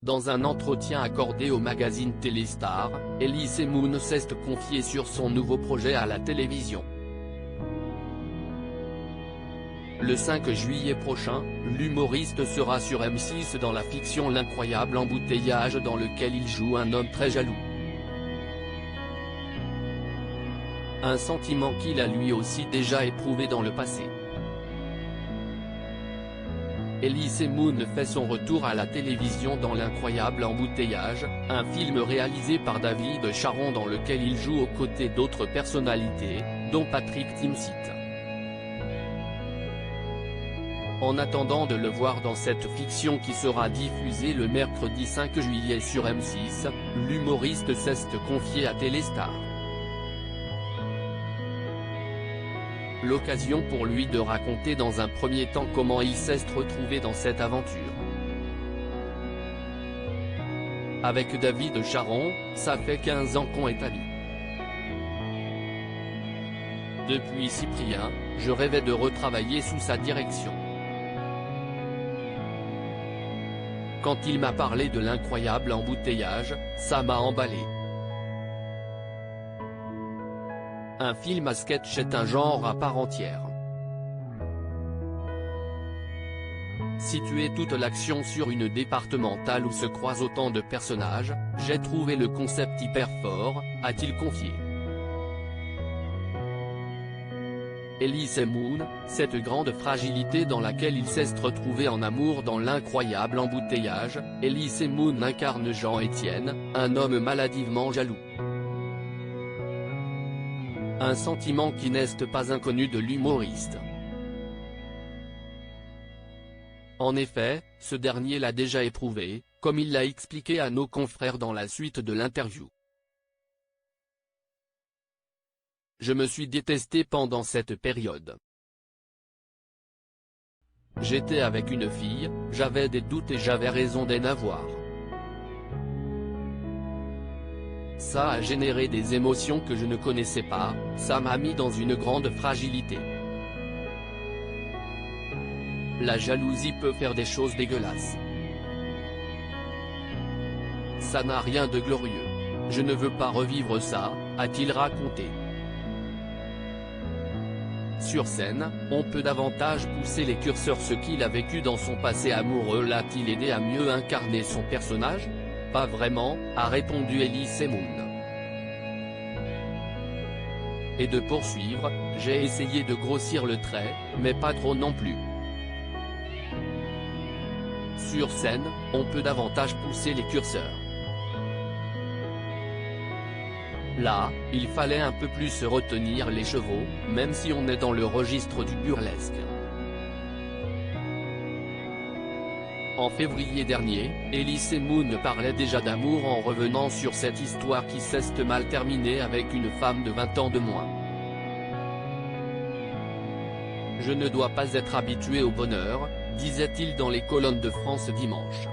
Dans un entretien accordé au magazine Téléstar, Elise Moon s'est confiée sur son nouveau projet à la télévision. Le 5 juillet prochain, l'humoriste sera sur M6 dans la fiction L'incroyable embouteillage dans lequel il joue un homme très jaloux. Un sentiment qu'il a lui aussi déjà éprouvé dans le passé. Elise Moon fait son retour à la télévision dans L'incroyable embouteillage, un film réalisé par David Charon dans lequel il joue aux côtés d'autres personnalités, dont Patrick Timsit. En attendant de le voir dans cette fiction qui sera diffusée le mercredi 5 juillet sur M6, l'humoriste s'est confié à Téléstar. L'occasion pour lui de raconter dans un premier temps comment il s'est retrouvé dans cette aventure. Avec David Charon, ça fait 15 ans qu'on est amis. Depuis Cyprien, je rêvais de retravailler sous sa direction. Quand il m'a parlé de L'incroyable embouteillage, ça m'a emballé. Un film à sketch est un genre à part entière. Situé toute l'action sur une départementale où se croisent autant de personnages, j'ai trouvé le concept hyper fort, a-t-il confié. Elise Moon, cette grande fragilité dans laquelle il s'est retrouvé en amour dans L'incroyable embouteillage, Elise Moon incarne Jean-Étienne, un homme maladivement jaloux. Un sentiment qui n'est pas inconnu de l'humoriste. En effet, ce dernier l'a déjà éprouvé, comme il l'a expliqué à nos confrères dans la suite de l'interview. Je me suis détesté pendant cette période. J'étais avec une fille, j'avais des doutes et j'avais raison d'en avoir. Ça a généré des émotions que je ne connaissais pas, ça m'a mis dans une grande fragilité. La jalousie peut faire des choses dégueulasses. Ça n'a rien de glorieux. Je ne veux pas revivre ça, a-t-il raconté. Sur scène, on peut davantage pousser les curseurs. Ce qu'il a vécu dans son passé amoureux l'a-t-il aidé à mieux incarner son personnage? Pas vraiment, a répondu Elise Moon. Et de poursuivre, j'ai essayé de grossir le trait, mais pas trop non plus. Sur scène, on peut davantage pousser les curseurs. Là, il fallait un peu plus retenir les chevaux, même si on est dans le registre du burlesque. En février dernier, Elise Moon parlait déjà d'amour en revenant sur cette histoire qui s'est mal terminée avec une femme de 20 ans de moins. Je ne dois pas être habitué au bonheur, disait-il dans les colonnes de France Dimanche.